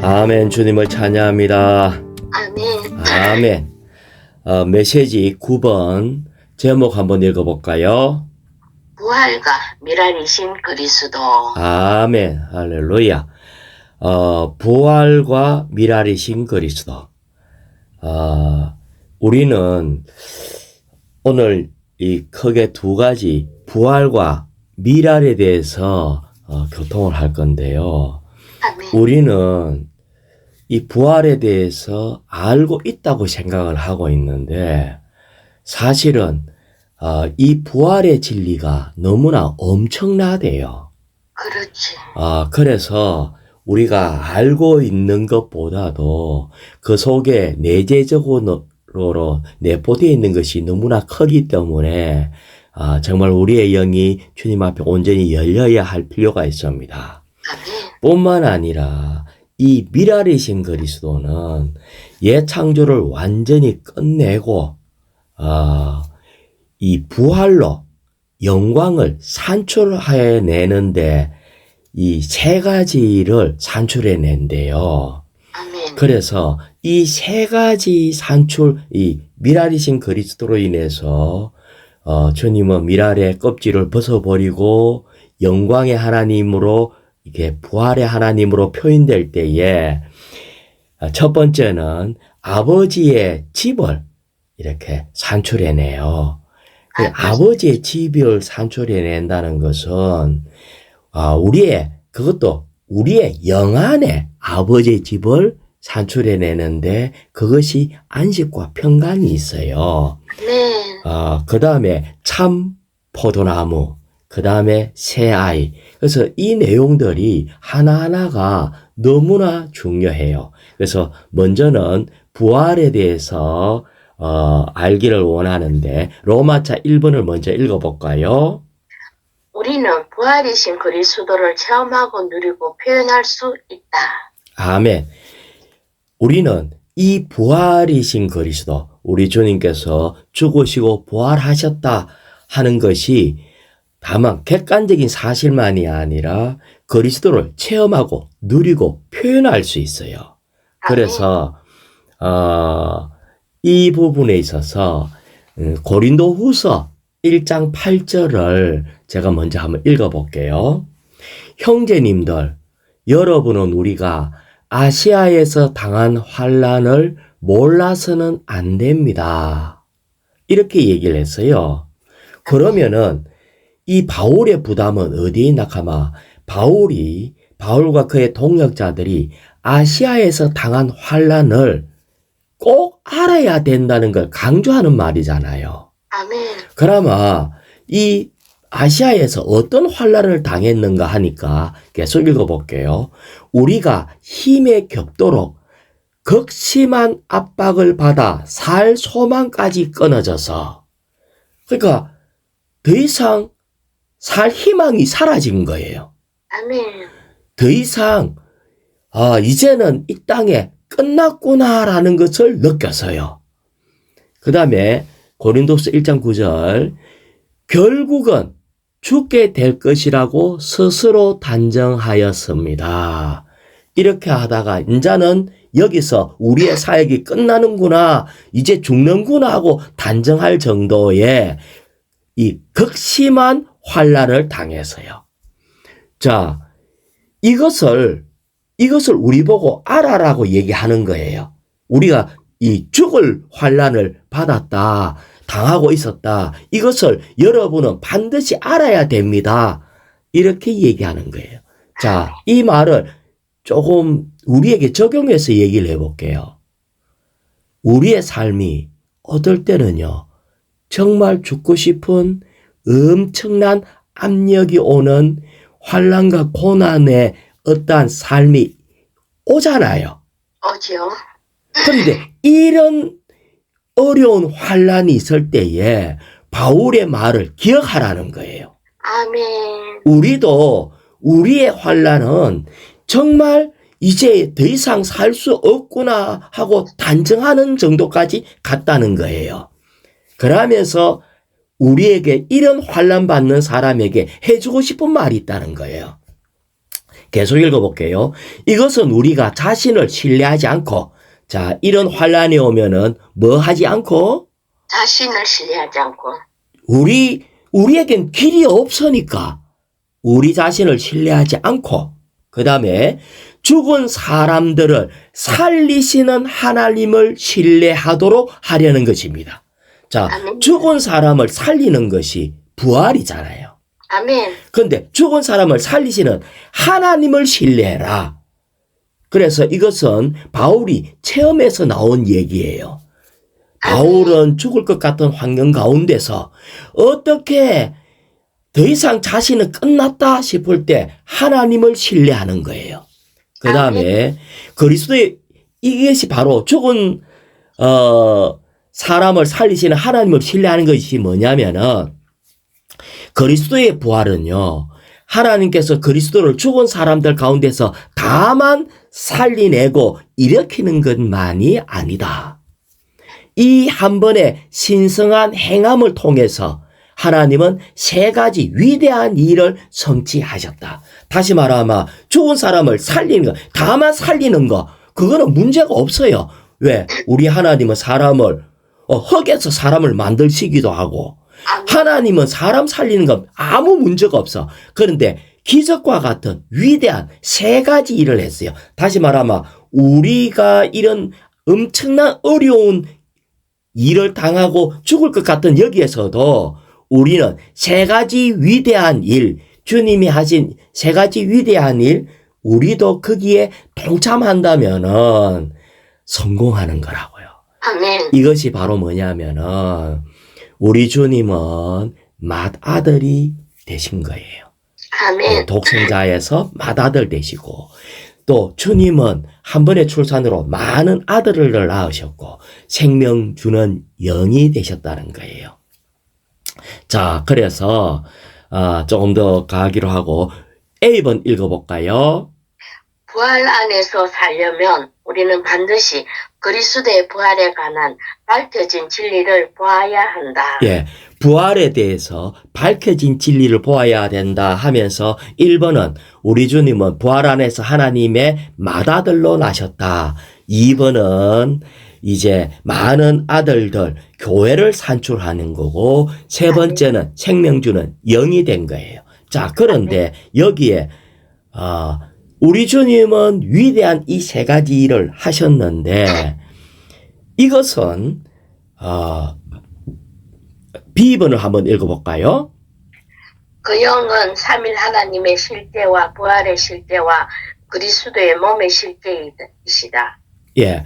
아멘. 주님을 찬양합니다. 아멘. 아멘. 메시지 9번 제목 한번 읽어볼까요? 부활과 미랄이신 그리스도. 아멘. 할렐루야. 부활과 미랄이신 그리스도. 우리는 오늘 이 크게 두 가지 부활과 미랄에 대해서 교통을 할 건데요. 아멘. 우리는 이 부활에 대해서 알고 있다고 생각을 하고 있는데 사실은 이 부활의 진리가 너무나 엄청나대요. 그렇지. 그래서 우리가 알고 있는 것보다도 그 속에 내재적으로 내포되어 있는 것이 너무나 크기 때문에 정말 우리의 영이 주님 앞에 온전히 열려야 할 필요가 있습니다. 아멘. 뿐만 아니라 이 미랄이신 그리스도는 옛 창조를 완전히 끝내고 이 부활로 영광을 산출해내는데 이 세 가지를 산출해낸대요. 아멘. 그래서 이 세 가지 이 미랄이신 그리스도로 인해서 주님은 미랄의 껍질을 벗어버리고 영광의 하나님으로 이게 부활의 하나님으로 표현될 때에 첫 번째는 아버지의 집을 이렇게 산출해내요. 아버지의 집을 산출해낸다는 것은 그것도 우리의 영 안에 아버지의 집을 산출해내는데 그것이 안식과 평강이 있어요. 아멘. 그 다음에 참 포도나무, 그 다음에 새 아이. 그래서 이 내용들이 하나하나가 너무나 중요해요. 그래서 먼저는 부활에 대해서 알기를 원하는데 로마차 1번을 먼저 읽어볼까요? 우리는 부활이신 그리스도를 체험하고 누리고 표현할 수 있다. 아멘. 우리는 이 부활이신 그리스도, 우리 주님께서 죽으시고 부활하셨다 하는 것이 다만 객관적인 사실만이 아니라 그리스도를 체험하고 누리고 표현할 수 있어요. 그래서 이 부분에 있어서 고린도후서 1장 8절을 제가 먼저 한번 읽어볼게요. 형제님들, 여러분은 우리가 아시아에서 당한 환난을 몰라서는 안 됩니다. 이렇게 얘기를 했어요. 그러면은 이 바울의 부담은 어디에 있나 하면 바울과 그의 동역자들이 아시아에서 당한 환난을 꼭 알아야 된다는 걸 강조하는 말이잖아요. 아멘. 그러면 이 아시아에서 어떤 환난을 당했는가 하니까 계속 읽어볼게요. 우리가 힘에 겹도록 극심한 압박을 받아 살 소망까지 끊어져서 그러니까 더 이상 살 희망이 사라진 거예요. 아멘. 더 이상 이제는 이 땅에 끝났구나라는 것을 느껴서요. 그 다음에 고린도서 1장 9절 결국은 죽게 될 것이라고 스스로 단정하였습니다. 이렇게 하다가 이제는 여기서 우리의 사역이 끝나는구나, 이제 죽는구나 하고 단정할 정도의 이 극심한 환난을 당해서요. 자, 이것을 우리 보고 알아라고 얘기하는 거예요. 우리가 이 죽을 환난을 받았다, 당하고 있었다. 이것을 여러분은 반드시 알아야 됩니다. 이렇게 얘기하는 거예요. 자, 이 말을 조금 우리에게 적용해서 얘기를 해볼게요. 우리의 삶이 어떨 때는요, 정말 죽고 싶은 엄청난 압력이 오는 환난과 고난의 어떠한 삶이 오잖아요. 오죠. 그런데 이런 어려운 환난이 있을 때에 바울의 말을 기억하라는 거예요. 아멘. 우리도 우리의 환난은 정말 이제 더 이상 살 수 없구나 하고 단정하는 정도까지 갔다는 거예요. 그러면서 우리에게 이런 환난 받는 사람에게 해주고 싶은 말이 있다는 거예요. 계속 읽어볼게요. 이것은 우리가 자신을 신뢰하지 않고, 자, 이런 환란이 오면은 뭐 하지 않고? 자신을 신뢰하지 않고 우리에겐 길이 없으니까 우리 자신을 신뢰하지 않고, 그 다음에 죽은 사람들을 살리시는 하나님을 신뢰하도록 하려는 것입니다. 자, 아멘. 죽은 사람을 살리는 것이 부활이잖아요. 아멘. 그런데 죽은 사람을 살리시는 하나님을 신뢰해라. 그래서 이것은 바울이 체험에서 나온 얘기예요. 바울은 죽을 것 같은 환경 가운데서 어떻게 더 이상 자신은 끝났다 싶을 때 하나님을 신뢰하는 거예요. 그 다음에 그리스도의 이것이 바로 죽은 사람을 살리시는 하나님을 신뢰하는 것이 뭐냐면은 그리스도의 부활은요, 하나님께서 그리스도를 죽은 사람들 가운데서 다만 살리내고 일으키는 것만이 아니다. 이 한 번의 신성한 행함을 통해서 하나님은 세 가지 위대한 일을 성취하셨다. 다시 말하면 죽은 사람을 살리는 거, 다만 살리는 거, 그거는 문제가 없어요. 왜? 우리 하나님은 사람을 흙에서 사람을 만들시기도 하고 하나님은 사람 살리는 건 아무 문제가 없어. 그런데 기적과 같은 위대한 세 가지 일을 했어요. 다시 말하면 우리가 이런 엄청난 어려운 일을 당하고 죽을 것 같은 여기에서도 우리는 세 가지 위대한 일, 주님이 하신 세 가지 위대한 일, 우리도 거기에 동참한다면은 성공하는 거라고요. 아멘. 이것이 바로 뭐냐면은 우리 주님은 맏아들이 되신 거예요. 아멘. 독생자에서 맏아들 되시고 또 주님은 한 번의 출산으로 많은 아들을 낳으셨고 생명 주는 영이 되셨다는 거예요. 자, 그래서 조금 더 가기로 하고 A번 읽어볼까요? 부활 안에서 살려면 우리는 반드시 그리스도의 부활에 관한 밝혀진 진리를 보아야 한다. 예, 부활에 대해서 밝혀진 진리를 보아야 된다 하면서 1번은 우리 주님은 부활 안에서 하나님의 맏아들로 나셨다. 2번은 이제 많은 아들들, 교회를 산출하는 거고 세 번째는 생명 주는 영이 된 거예요. 자, 그런데 여기에 우리 주님은 위대한 이 세 가지 일을 하셨는데 이것은 B번을 한번 읽어볼까요? 그 영은 삼일 하나님의 실제와 부활의 실제와 그리스도의 몸의 실제이시다. 예,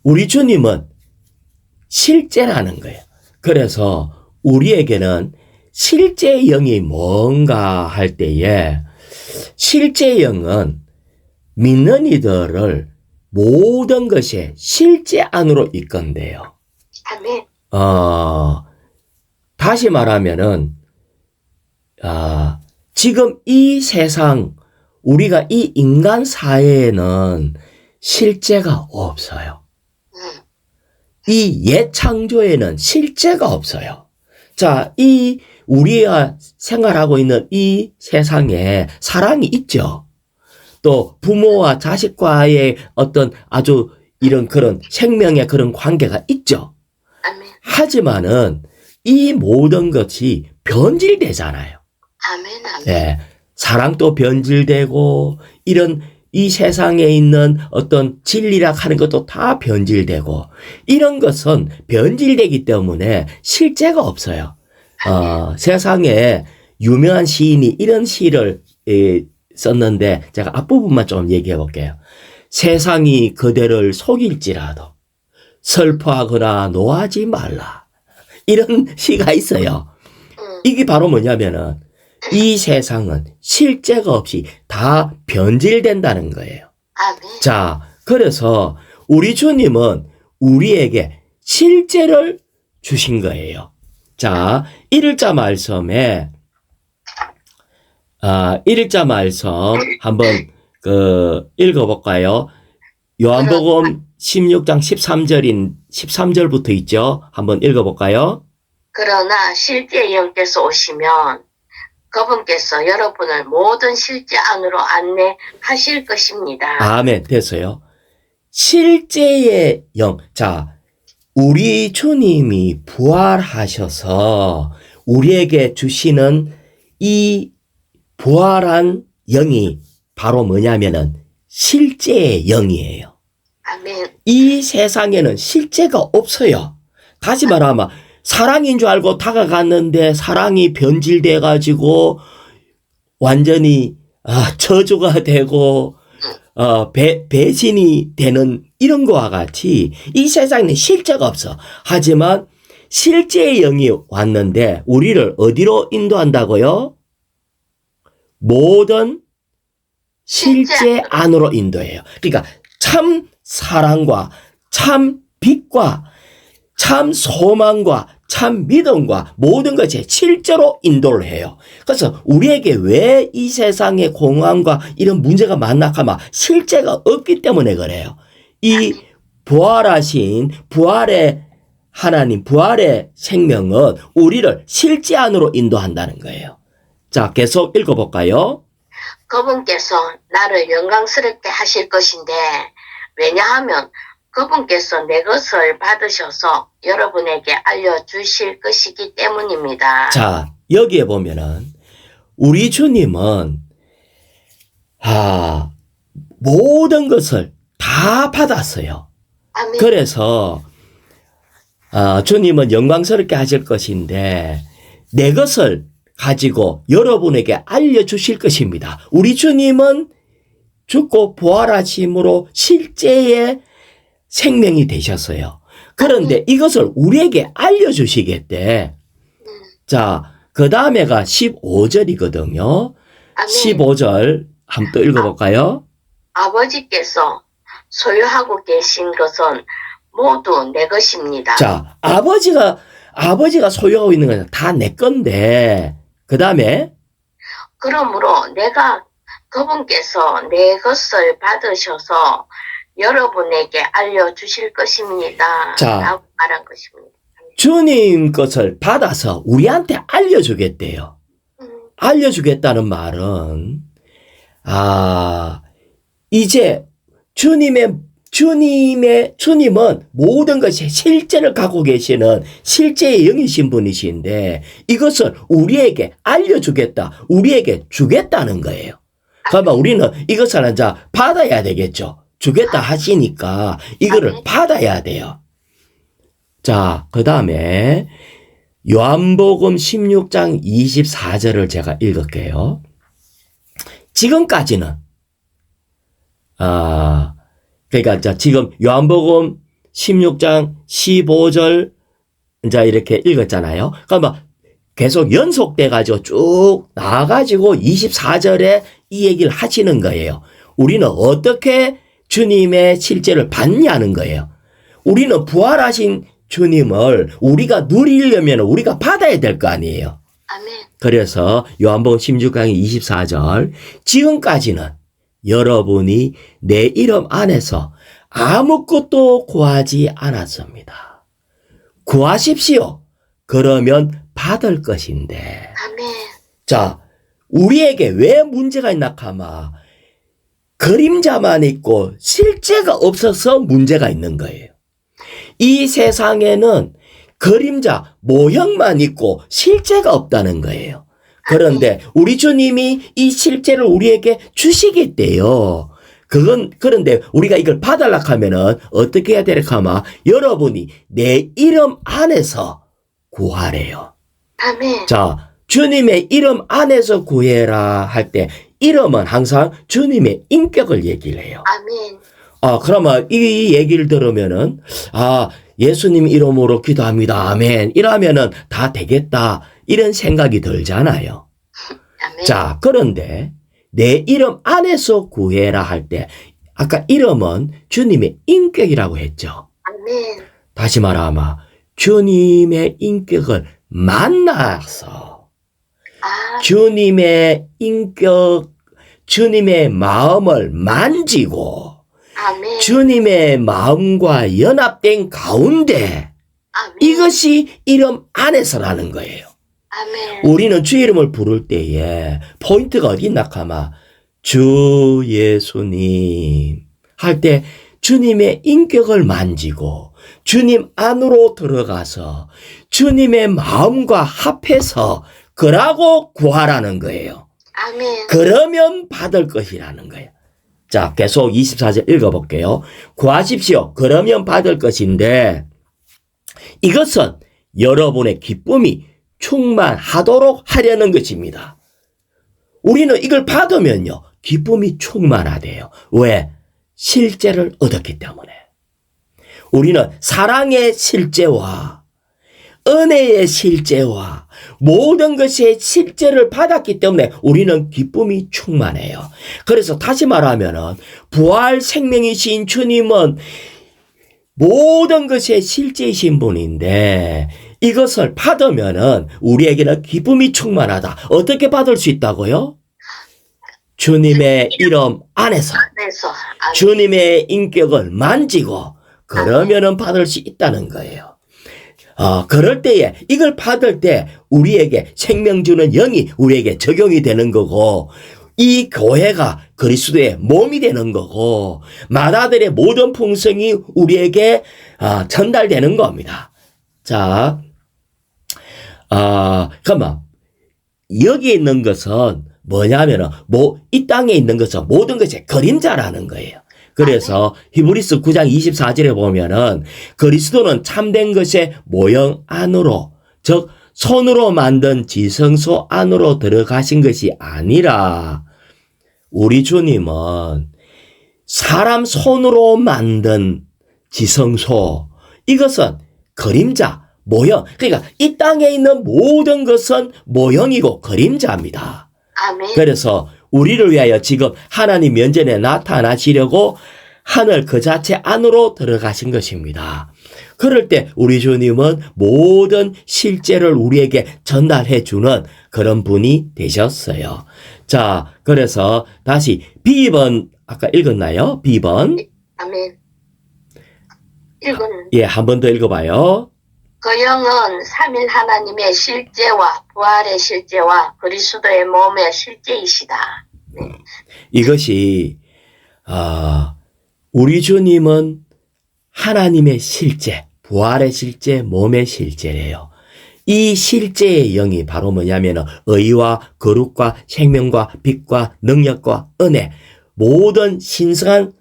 우리 주님은 실제라는 거예요. 그래서 우리에게는 실제 영이 뭔가 할 때에 실제 영은 믿는 이들을 모든 것이 실제 안으로 이끈대요. 아멘. 다시 말하면은 지금 이 세상 우리가 이 인간 사회에는 실제가 없어요. 이 옛 창조에는 실제가 없어요. 자, 이 우리가 생활하고 있는 이 세상에 사랑이 있죠. 또 부모와 자식과의 어떤 아주 이런 그런 생명의 그런 관계가 있죠. 아멘. 하지만은 이 모든 것이 변질되잖아요. 아멘. 아멘. 예, 사랑도 변질되고 이런 이 세상에 있는 어떤 진리라 하는 것도 다 변질되고 이런 것은 변질되기 때문에 실제가 없어요. 세상에 유명한 시인이 이런 시를 썼는데 제가 앞부분만 좀 얘기해 볼게요. 세상이 그대를 속일지라도 슬퍼하거나 노하지 말라. 이런 시가 있어요. 이게 바로 뭐냐면은 이 세상은 실제가 없이 다 변질된다는 거예요. 아멘. 자, 그래서 우리 주님은 우리에게 실제를 주신 거예요. 자, 1일자 말씀에 1일자 말씀 한번 읽어볼까요? 요한복음 16장 13절부터 있죠. 한번 읽어볼까요? 그러나 실제 영께서 오시면 그분께서 여러분을 모든 실제 안으로 안내하실 것입니다. 아멘. 됐어요. 실제의 영. 자, 우리 주님이 부활하셔서 우리에게 주시는 이 부활한 영이 바로 뭐냐면은 실제의 영이에요. 아멘. 이 세상에는 실제가 없어요. 다시 말하면 사랑인 줄 알고 다가갔는데 사랑이 변질돼 가지고 완전히 저주가 되고 배신이 되는 이런 거와 같이 이 세상에는 실제가 없어. 하지만 실제의 영이 왔는데 우리를 어디로 인도한다고요? 모든 실제 안으로 인도해요. 그러니까 참 사랑과 참 빛과 참 소망과 참 믿음과 모든 것이 실제로 인도를 해요. 그래서 우리에게 왜 이 세상에 공황과 이런 문제가 많나 하면 실제가 없기 때문에 그래요. 이 부활하신 부활의 하나님, 부활의 생명은 우리를 실제 안으로 인도한다는 거예요. 자, 계속 읽어볼까요? 그분께서 나를 영광스럽게 하실 것인데 왜냐하면 그분께서 내 것을 받으셔서 여러분에게 알려주실 것이기 때문입니다. 자, 여기에 보면은 우리 주님은 모든 것을 다 받았어요. 아멘. 그래서 주님은 영광스럽게 하실 것인데 내 것을 가지고 여러분에게 알려주실 것입니다. 우리 주님은 죽고 부활하심으로 실제의 생명이 되셨어요. 그런데 이것을 우리에게 알려주시겠대. 자, 그 다음에가 15절이거든요. 아멘. 15절 한번 또 읽어볼까요? 아버지께서 소유하고 계신 것은 모두 내 것입니다. 자, 아버지가 소유하고 있는 것은 다 내 건데, 그 다음에, 그러므로 그분께서 내 것을 받으셔서 여러분에게 알려주실 것입니다. 자. 라고 말한 것입니다. 주님 것을 받아서 우리한테 알려주겠대요. 알려주겠다는 말은, 이제 주님은 모든 것이 실제를 갖고 계시는 실제의 영이신 분이신데 이것을 우리에게 알려주겠다, 우리에게 주겠다는 거예요. 그러면 우리는 이것을 이제 받아야 되겠죠. 주겠다 하시니까 이거를 받아야 돼요. 자, 그 다음에 요한복음 16장 24절을 제가 읽을게요. 지금까지는 그러니까 지금 요한복음 16장 15절 이제 이렇게 읽었잖아요. 그러면 계속 연속돼 가지고 쭉 나와 가지고 24절에 이 얘기를 하시는 거예요. 우리는 어떻게 주님의 실제를 받냐는 거예요. 우리는 부활하신 주님을 우리가 누리려면 우리가 받아야 될 거 아니에요. 아멘. 그래서 요한복음 16장 24절 지금까지는 여러분이 내 이름 안에서 아무것도 구하지 않았습니다. 구하십시오. 그러면 받을 것인데. 아멘. 자, 우리에게 왜 문제가 있나 하면 그림자만 있고 실제가 없어서 문제가 있는 거예요. 이 세상에는 그림자, 모형만 있고 실제가 없다는 거예요. 그런데 우리 주님이 이 실제를 우리에게 주시겠대요. 그런데 우리가 이걸 받으려고 하면은 어떻게 해야 될까 하면 여러분이 내 이름 안에서 구하래요. 아멘. 자, 주님의 이름 안에서 구해라 할 때 이름은 항상 주님의 인격을 얘기를 해요. 아멘. 그러면 이 얘기를 들으면은 예수님 이름으로 기도합니다. 아멘. 이러면은 다 되겠다. 이런 생각이 들잖아요. 아멘. 자, 그런데 내 이름 안에서 구해라 할 때 아까 이름은 주님의 인격이라고 했죠. 아멘. 다시 말하면 주님의 인격을 만나서 주님의 인격, 주님의 마음을 만지고 아멘. 주님의 마음과 연합된 가운데 아멘. 이것이 이름 안에서라는 거예요. 아멘. 우리는 주 이름을 부를 때에 포인트가 어디 있나 카마? 주 예수님 할 때 주님의 인격을 만지고 주님 안으로 들어가서 주님의 마음과 합해서 그라고 구하라는 거예요. 아멘. 그러면 받을 것이라는 거예요. 자, 계속 24절 읽어볼게요. 구하십시오. 그러면 받을 것인데 이것은 여러분의 기쁨이 충만하도록 하려는 것입니다. 우리는 이걸 받으면요, 기쁨이 충만하대요. 왜? 실제를 얻었기 때문에. 우리는 사랑의 실제와 은혜의 실제와 모든 것의 실제를 받았기 때문에 우리는 기쁨이 충만해요. 그래서 다시 말하면은 부활 생명이신 주님은 모든 것의 실제이신 분인데 이것을 받으면은 우리에게는 기쁨이 충만하다. 어떻게 받을 수 있다고요? 주님의 이름 안에서 그래서 아멘. 주님의 인격을 만지고 그러면은 받을 수 있다는 거예요. 그럴 때에 이걸 받을 때 우리에게 생명 주는 영이 우리에게 적용이 되는 거고 이 교회가 그리스도의 몸이 되는 거고 마다들의 모든 풍성이 우리에게 전달되는 겁니다. 자, 그러면 여기에 있는 것은 뭐냐면은 이 땅에 있는 것은 모든 것의 그림자라는 거예요. 그래서 히브리서 9장 24절에 보면은 그리스도는 참된 것의 모형 안으로, 즉 손으로 만든 지성소 안으로 들어가신 것이 아니라 우리 주님은 사람 손으로 만든 지성소, 이것은 그림자, 모형, 그러니까 이 땅에 있는 모든 것은 모형이고 그림자입니다. 아멘. 그래서 우리를 위하여 지금 하나님 면전에 나타나시려고 하늘 그 자체 안으로 들어가신 것입니다. 그럴 때 우리 주님은 모든 실제를 우리에게 전달해 주는 그런 분이 되셨어요. 자, 그래서 다시 B번 아까 읽었나요? B번. 아멘. 읽은 예, 한 번 더 읽어봐요. 그 영은 삼일 하나님의 실제와 부활의 실제와 그리스도의 몸의 실제이시다. 이것이 우리 주님은 하나님의 실제, 부활의 실제, 몸의 실제래요. 이 실제의 영이 바로 뭐냐면 의와 거룩과 생명과 빛과 능력과 은혜, 모든 신성한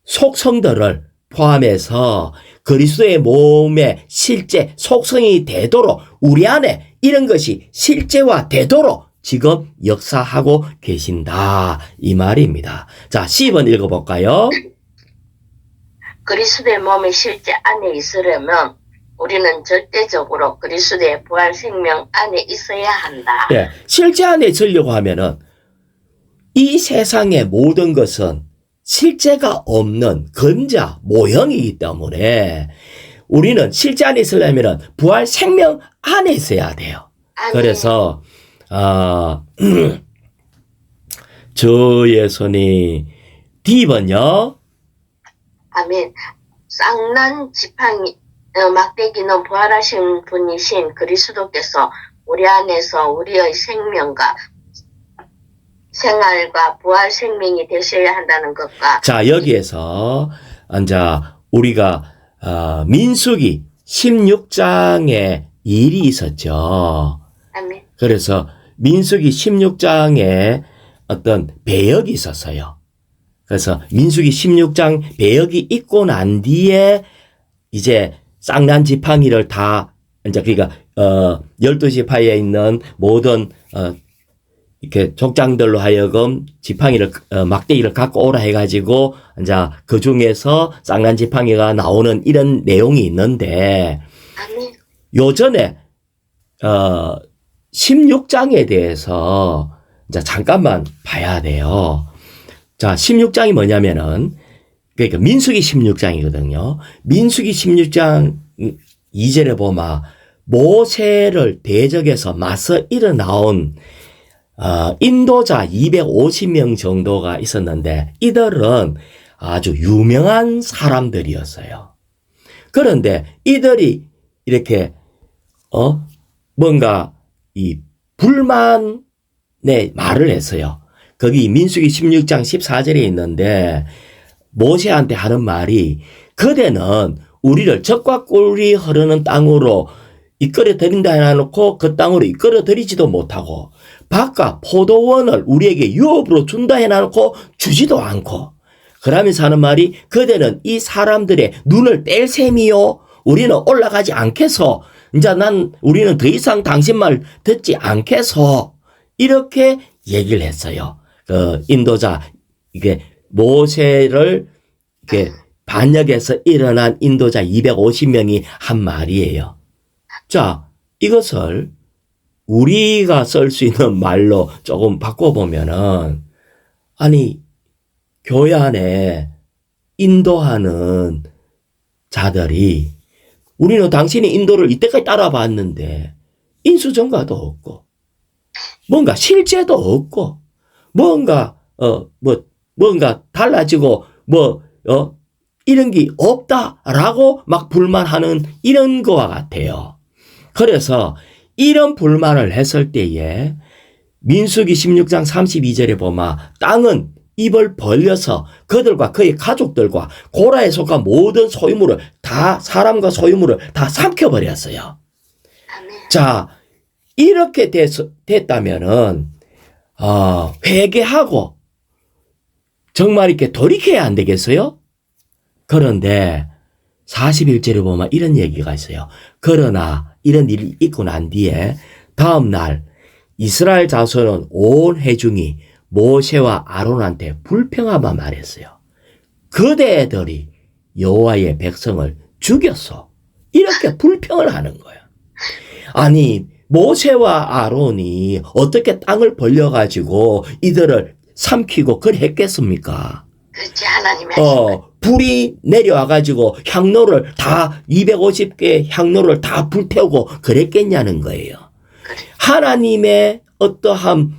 속성들을 포함해서 그리스도의 몸의 실제 속성이 되도록 우리 안에 이런 것이 실제화 되도록 지금 역사하고 계신다, 이 말입니다. 자, 10번 읽어볼까요? 그리스도의 몸의 실제 안에 있으려면 우리는 절대적으로 그리스도의 부활 생명 안에 있어야 한다. 예, 실제 안에 있으려고 하면은 이 세상의 모든 것은 실제가 없는 근자, 모형이기 때문에 우리는 실제 안에 있으려면 부활 생명 안에 있어야 돼요. 아멘. 그래서 주 예수님 D번요. 아멘. 쌍난 지팡이 막대기는 부활하신 분이신 그리스도께서 우리 안에서 우리의 생명과 생활과 부활 생명이 되셔야 한다는 것과 자, 여기에서 이제 우리가 민수기 16장에 일이 있었죠. 아멘. 그래서 민수기 16장에 어떤 배역이 있었어요. 그래서 민수기 16장 배역이 있고 난 뒤에 이제 쌍난 지팡이를 다 이제 그러니까 12지파에 있는 모든 이렇게 족장들로 하여금 지팡이를 막대기를 갖고 오라 해가지고 이제 그 중에서 쌍난 지팡이가 나오는 이런 내용이 있는데 아멘. 요전에 16장에 대해서 이제 잠깐만 봐야 돼요. 자, 16장이 뭐냐면은 그러니까 민수기 16장이거든요. 민수기 16장 2절에 보면 모세를 대적해서 맞서 일어나온 인도자 250명 정도가 있었는데 이들은 아주 유명한 사람들이었어요. 그런데 이들이 이렇게 뭔가 이 불만의 말을 했어요. 거기 민수기 16장 14절에 있는데 모세한테 하는 말이 그대는 우리를 적과 꿀이 흐르는 땅으로 이끌어 들인다 해놓고 그 땅으로 이끌어 들이지도 못하고 바깥 포도원을 우리에게 유업으로 준다 해놓고 주지도 않고 그러면서 하는 말이 그대는 이 사람들의 눈을 뗄 셈이요 우리는 올라가지 않겠어 이제 우리는 더 이상 당신 말 듣지 않겠어 이렇게 얘기를 했어요. 그 인도자 이게 모세를 이렇게 반역해서 일어난 인도자 250명이 한 말이에요. 자, 이것을 우리가 쓸 수 있는 말로 조금 바꿔보면은, 아니, 교회 안에 인도하는 자들이, 우리는 당신이 인도를 이때까지 따라봤는데, 인수전가도 없고, 뭔가 실제도 없고, 뭔가 달라지고, 이런 게 없다라고 막 불만하는 이런 거와 같아요. 그래서 이런 불만을 했을 때에 민수기 16장 32절에 보면 땅은 입을 벌려서 그들과 그의 가족들과 고라에 속한 모든 소유물을 다 사람과 소유물을 다 삼켜버렸어요. 자, 이렇게 됐다면은 회개하고 정말 이렇게 돌이켜야 안 되겠어요? 그런데 41절에 보면 이런 얘기가 있어요. 그러나 이런 일이 있고 난 뒤에 다음 날 이스라엘 자손은 온 회중이 모세와 아론한테 불평하며 말했어요. 그대들이 여호와의 백성을 죽였어. 이렇게 불평을 하는 거예요. 아니 모세와 아론이 어떻게 땅을 벌려가지고 이들을 삼키고 그랬겠습니까? 그렇지 하나님의 불이 내려와가지고 향로를 다 250개 향로를 다 불태우고 그랬겠냐는 거예요. 하나님의 어떠함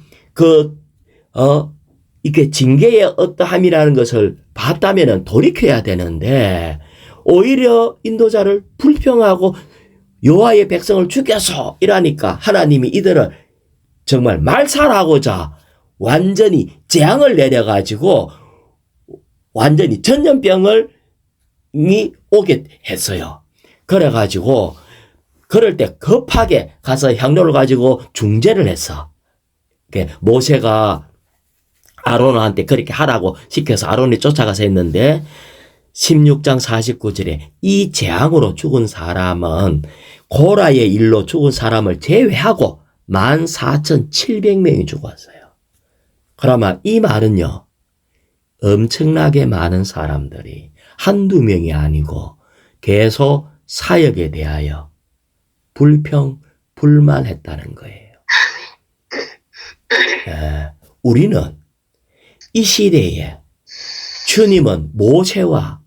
이게 징계의 어떠함이라는 것을 봤다면은 돌이켜야 되는데 오히려 인도자를 불평하고 여호와의 백성을 죽여서 이러니까 하나님이 이들을 정말 말살하고자 완전히 재앙을 내려가지고 완전히 전염병이 오게 했어요. 그래가지고 그럴 때 급하게 가서 향로를 가지고 중재를 했어. 모세가 아론한테 그렇게 하라고 시켜서 아론이 쫓아가서 했는데 16장 49절에 이 재앙으로 죽은 사람은 고라의 일로 죽은 사람을 제외하고 14,700명이 죽었어요. 그러면 이 말은요. 엄청나게 많은 사람들이 한두 명이 아니고 계속 사역에 대하여 불만했다는 거예요. 우리는 이 시대에 주님은 모세와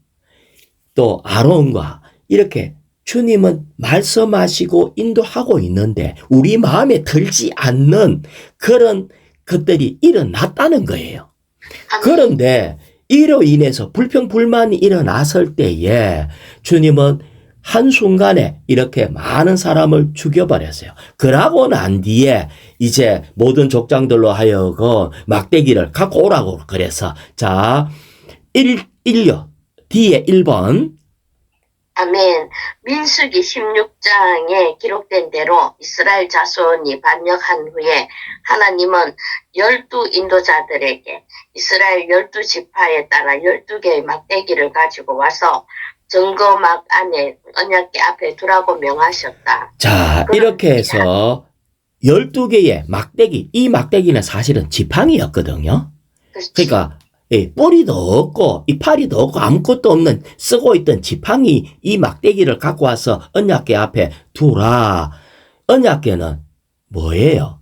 또 아론과 이렇게 주님은 말씀하시고 인도하고 있는데 우리 마음에 들지 않는 그런 것들이 일어났다는 거예요. 그런데 이로 인해서 불평불만이 일어났을 때에 주님은 한순간에 이렇게 많은 사람을 죽여버렸어요. 그러고 난 뒤에 이제 모든 족장들로 하여금 막대기를 갖고 오라고 그래서 자, 뒤에 1번 아멘. 민수기 16장에 기록된 대로 이스라엘 자손이 반역한 후에 하나님은 12 인도자들에게 이스라엘 12지파에 따라 12개의 막대기를 가지고 와서 증거막 안에 언약궤 앞에 두라고 명하셨다. 자, 이렇게 해서 12개의 막대기, 이 막대기는 사실은 지팡이였거든요. 그러니까 뿌리도 없고 이파리도 없고 아무것도 없는 쓰고 있던 지팡이 이 막대기를 갖고 와서 언약궤 앞에 두라. 언약궤는 뭐예요?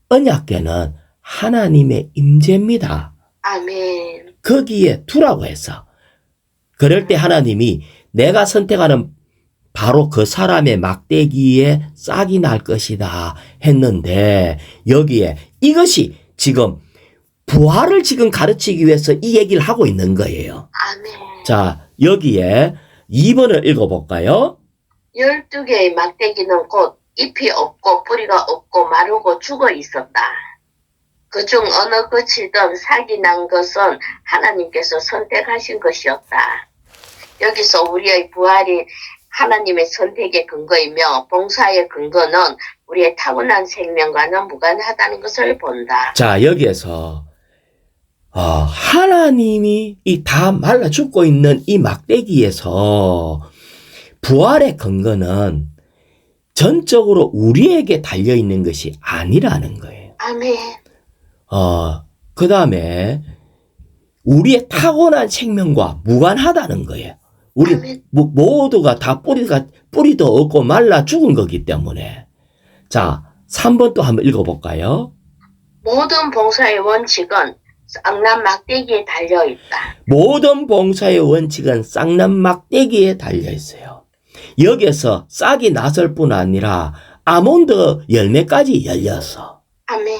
언약궤는 하나님의 임재입니다. 아멘. 거기에 두라고 했어. 그럴 때 하나님이 내가 선택하는 바로 그 사람의 막대기에 싹이 날 것이다 했는데 여기에 이것이 지금 부활을 지금 가르치기 위해서 이 얘기를 하고 있는 거예요. 아멘. 자, 여기에 2번을 읽어볼까요? 12개의 막대기는 곧 잎이 없고 뿌리가 없고 마르고 죽어 있었다. 그중 어느 것이든 싹이 난 것은 하나님께서 선택하신 것이었다. 여기서 우리의 부활이 하나님의 선택의 근거이며 봉사의 근거는 우리의 타고난 생명과는 무관하다는 것을 본다. 자, 여기에서 하나님이 이 다 말라 죽고 있는 이 막대기에서 부활의 근거는 전적으로 우리에게 달려있는 것이 아니라는 거예요. 아멘. 그 다음에 우리의 타고난 생명과 무관하다는 거예요. 우리 아멘. 모두가 다 뿌리도 없고 말라 죽은 거기 때문에. 자, 3번 또 한번 읽어볼까요? 모든 봉사의 원칙은 쌍난 막대기에 달려있다. 모든 봉사의 원칙은 쌍난 막대기에 달려있어요. 여기에서 싹이 났을 뿐 아니라 아몬드 열매까지 열렸어. 아멘.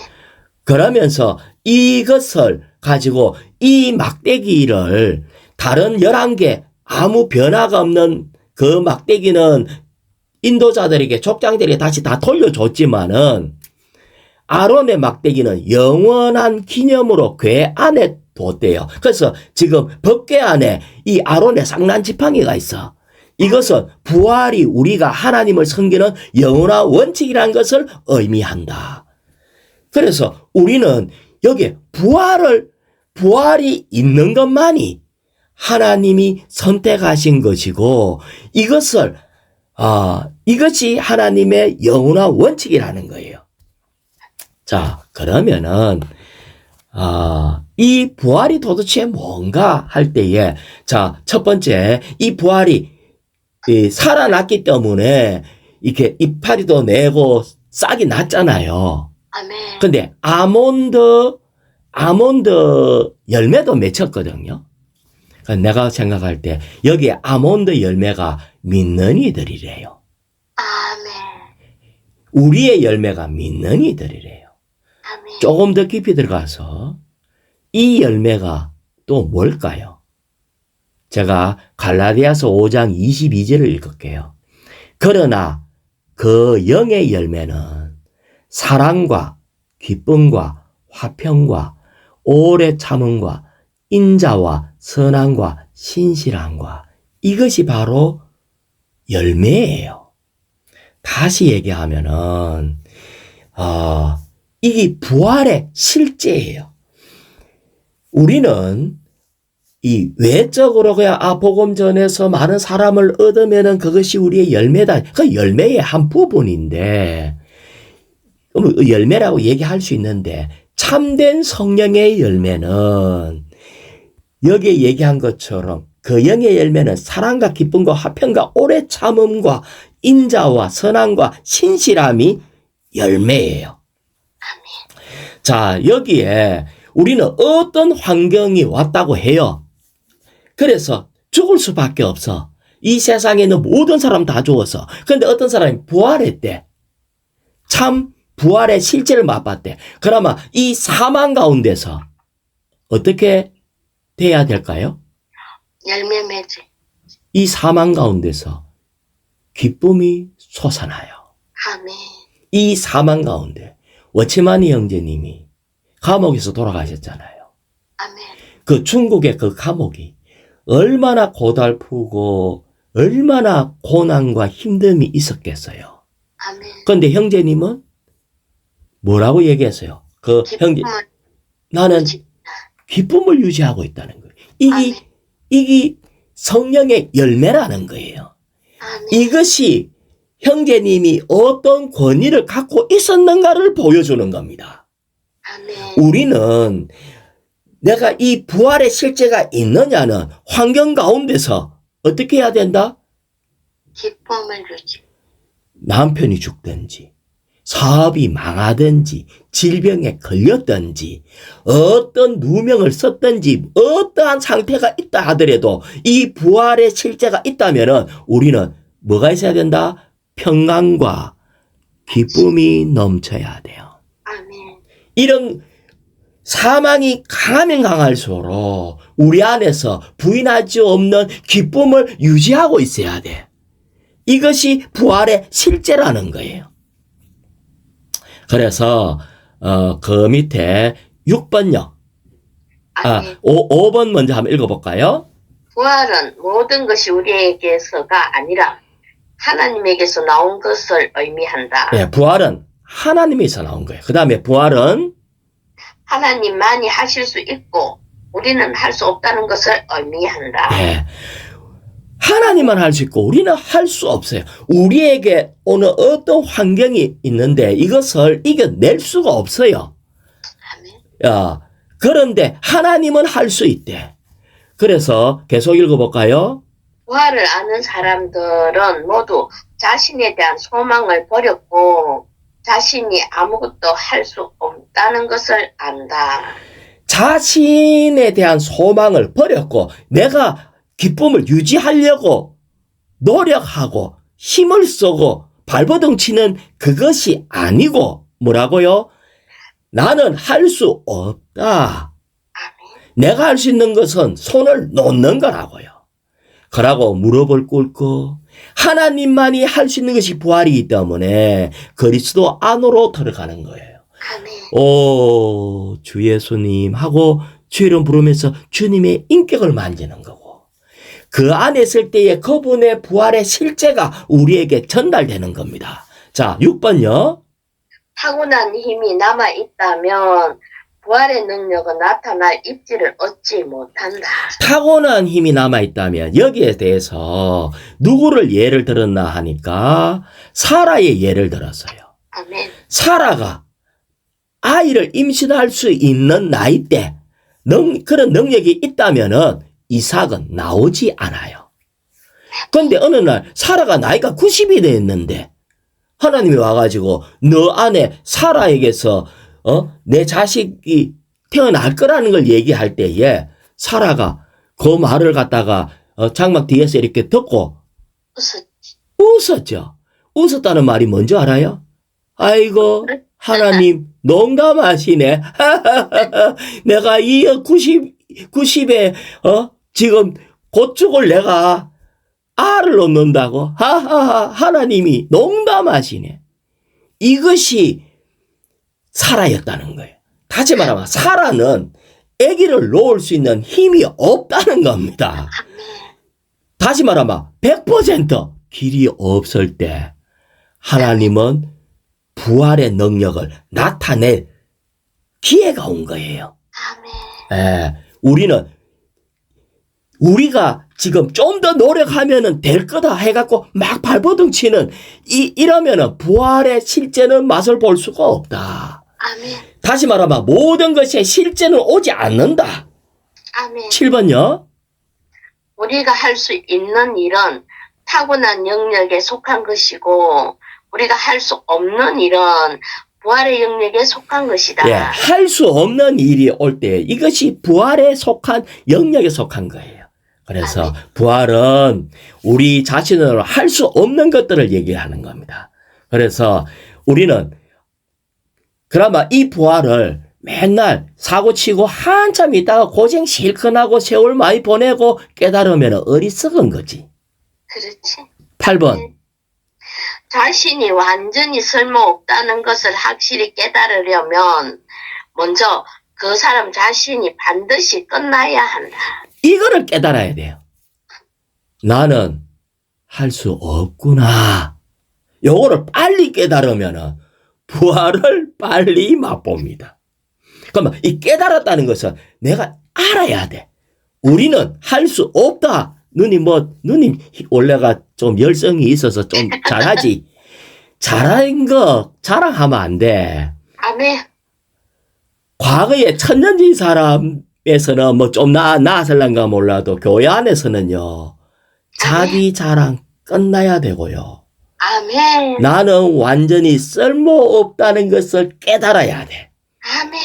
그러면서 이것을 가지고 이 막대기를 다른 11개 아무 변화가 없는 그 막대기는 인도자들에게 족장들에게 다시 다 돌려줬지만은 아론의 막대기는 영원한 기념으로 궤 안에 뒀대요. 그래서 지금 법궤 안에 이 아론의 쌍난 지팡이가 있어. 이것은 부활이 우리가 하나님을 섬기는 영원한 원칙이라는 것을 의미한다. 그래서 우리는 여기에 부활이 있는 것만이 하나님이 선택하신 것이고 이것이 하나님의 영원한 원칙이라는 거예요. 자, 그러면은 이 부활이 도대체 뭔가 할 때에 자, 첫 번째 이 부활이 살아났기 때문에 이렇게 이파리도 내고 싹이 났잖아요. 아멘. 근데 아몬드 열매도 맺혔거든요. 내가 생각할 때 여기에 아몬드 열매가 믿는 이들이래요. 아멘. 우리의 열매가 믿는 이들이래요. 아멘. 조금 더 깊이 들어가서 이 열매가 또 뭘까요? 제가 갈라디아서 5장 22절을 읽을게요. 그러나 그 영의 열매는 사랑과 기쁨과 화평과 오래 참음과 인자와 선함과 신실함과 이것이 바로 열매예요. 다시 얘기하면은 이게 부활의 실제예요. 우리는 이 외적으로 그냥 복음 전해서 많은 사람을 얻으면은 그것이 우리의 열매다. 그 열매의 한 부분인데 열매라고 얘기할 수 있는데 참된 성령의 열매는 여기에 얘기한 것처럼 그 영의 열매는 사랑과 기쁨과 화평과 오래 참음과 인자와 선함과 신실함이 열매예요. 자, 여기에 우리는 어떤 환경이 왔다고 해요. 그래서 죽을 수밖에 없어. 이 세상에 있는 모든 사람 다 죽었어. 그런데 어떤 사람이 부활했대. 참 부활의 실제를 맛봤대. 그러면 이 사망 가운데서 어떻게 돼야 될까요? 열매 맺지. 이 사망 가운데서 기쁨이 솟아나요. 아멘. 이 사망 가운데 워치마니 형제님이 감옥에서 돌아가셨잖아요. 아멘. 그 중국의 그 감옥이 얼마나 고달프고 얼마나 고난과 힘듦이 있었겠어요. 아멘. 그런데 형제님은 뭐라고 얘기했어요? 그 형제 나는 기쁨을 유지하고 있다는 거예요. 이게 성령의 열매라는 거예요. 아멘. 이것이 형제님이 어떤 권위를 갖고 있었는가를 보여주는 겁니다. 아멘. 우리는 내가 이 부활의 실제가 있느냐는 환경 가운데서 어떻게 해야 된다? 기쁨을 주지. 남편이 죽든지 사업이 망하든지 질병에 걸렸든지 어떤 누명을 썼든지 어떠한 상태가 있다 하더라도 이 부활의 실제가 있다면 우리는 뭐가 있어야 된다? 평강과 기쁨이 넘쳐야 돼요. 아멘. 이런 사망이 강하면 강할수록 우리 안에서 부인할 수 없는 기쁨을 유지하고 있어야 돼. 이것이 부활의 실제라는 거예요. 그래서 그 밑에 6번요. 아니, 5번 먼저 한번 읽어볼까요? 부활은 모든 것이 우리에게서가 아니라 하나님에게서 나온 것을 의미한다. 네, 부활은 하나님에서 나온 거예요. 그 다음에 부활은 하나님만이 하실 수 있고 우리는 할 수 없다는 것을 의미한다. 네, 하나님만 할 수 있고 우리는 할 수 없어요. 우리에게 오늘 어떤 환경이 있는데 이것을 이겨낼 수가 없어요. 아멘. 그런데 하나님은 할 수 있대. 그래서 계속 읽어볼까요? 부활을 아는 사람들은 모두 자신에 대한 소망을 버렸고 자신이 아무것도 할 수 없다는 것을 안다. 자신에 대한 소망을 버렸고 내가 기쁨을 유지하려고 노력하고 힘을 쓰고 발버둥 치는 그것이 아니고 뭐라고요? 나는 할 수 없다. 내가 할 수 있는 것은 손을 놓는 거라고요. 그러고 무릎을 꿇고 하나님만이 할 수 있는 것이 부활이기 때문에 그리스도 안으로 들어가는 거예요. 아멘. 오, 주 예수님 하고 주 이름 부르면서 주님의 인격을 만지는 거고 그 안에 있을 때에 그분의 부활의 실제가 우리에게 전달되는 겁니다. 자, 6번요. 타고난 힘이 남아있다면 부활의 능력은 나타날 입지를 얻지 못한다. 타고난 힘이 남아있다면 여기에 대해서 누구를 예를 들었나 하니까 사라의 예를 들었어요. 아멘. 사라가 아이를 임신할 수 있는 나이 때 그런 능력이 있다면은 이삭은 나오지 않아요. 그런데 어느 날 사라가 나이가 90이 됐는데 하나님이 와가지고 너 안에 사라에게서 내 자식이 태어날 거라는 걸 얘기할 때에 사라가 그 말을 갖다가 장막 뒤에서 이렇게 듣고 웃었죠. 웃었다는 말이 뭔지 알아요? 아이고 하나님 농담하시네. 내가 이 90에 지금 곧 죽을 내가 알을 놓는다고? 하하하 하나님이 농담하시네. 이것이 사라였다는 거예요. 다시 말하면 사라는 아기를 놓을 수 있는 힘이 없다는 겁니다. 다시 말하면 100% 길이 없을 때 하나님은 부활의 능력을 나타낼 기회가 온 거예요. 아멘. 우리가 지금 좀 더 노력하면은 될 거다 해갖고 막 발버둥 치는 이러면은 부활의 실제는 맛을 볼 수가 없다. 아멘. 다시 말하면 모든 것의 실제는 오지 않는다. 아멘. 7번요. 우리가 할 수 있는 일은 타고난 영역에 속한 것이고 우리가 할 수 없는 일은 부활의 영역에 속한 것이다. 예, 할 수 없는 일이 올 때 이것이 부활에 속한 영역에 속한 거예요. 그래서 아멘. 부활은 우리 자신으로 할 수 없는 것들을 얘기하는 겁니다. 그래서 우리는 그나마 이 부활을 맨날 사고치고 한참 있다가 고생 실컷 하고 세월 많이 보내고 깨달으면 어리석은 거지. 그렇지. 8번. 자신이 완전히 쓸모없다는 것을 확실히 깨달으려면 먼저 그 사람 자신이 반드시 끝나야 한다. 이거를 깨달아야 돼요. 나는 할 수 없구나. 요거를 빨리 깨달으면 부활을 빨리 맛봅니다. 그러면 이 깨달았다는 것은 내가 알아야 돼. 우리는 할 수 없다. 누님 원래가 좀 열성이 있어서 좀 잘하지. 잘한 거 자랑하면 안 돼. 아멘. 과거에 천년진 사람에서는 뭐 좀 나았을란가 몰라도 교회 안에서는요. 자기 자랑 끝나야 되고요. 아멘. 나는 완전히 쓸모없다는 것을 깨달아야 돼. 아멘.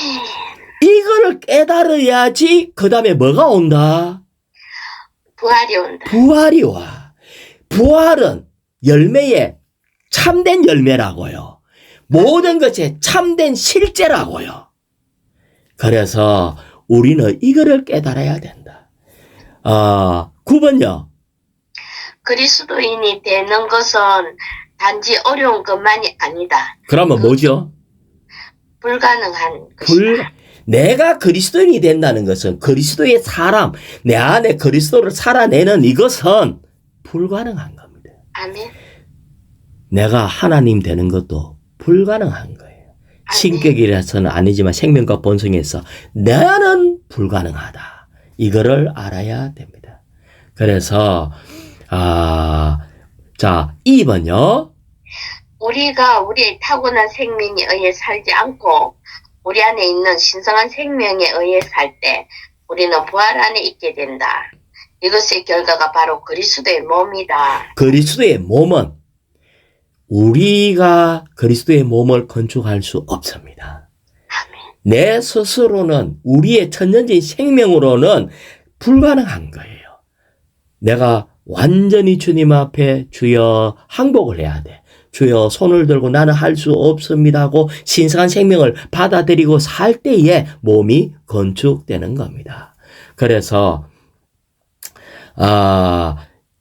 이거를 깨달아야지 그 다음에 뭐가 온다? 부활이 온다. 부활이 와. 부활은 열매의 참된 열매라고요. 모든 것의 참된 실제라고요. 그래서 우리는 이거를 깨달아야 된다. 9번요. 그리스도인이 되는 것은 단지 어려운 것만이 아니다. 그러면 뭐죠? 불가능한 것이다. 내가 그리스도인이 된다는 것은 그리스도의 사람, 내 안에 그리스도를 살아내는 이것은 불가능한 겁니다. 아멘. 내가 하나님 되는 것도 불가능한 거예요. 신격이라서는 아니지만 생명과 본성에서 나는 불가능하다. 이거를 알아야 됩니다. 그래서 자 2번요. 우리가 우리의 타고난 생명에 의해 살지 않고 우리 안에 있는 신성한 생명에 의해 살 때 우리는 부활 안에 있게 된다. 이것의 결과가 바로 그리스도의 몸이다. 그리스도의 몸은 우리가 그리스도의 몸을 건축할 수 없습니다. 아멘. 내 스스로는 우리의 천년적인 생명으로는 불가능한 거예요. 내가 완전히 주님 앞에 주여 항복을 해야 돼. 주여 손을 들고 나는 할 수 없습니다 하고 신성한 생명을 받아들이고 살 때에 몸이 건축되는 겁니다. 그래서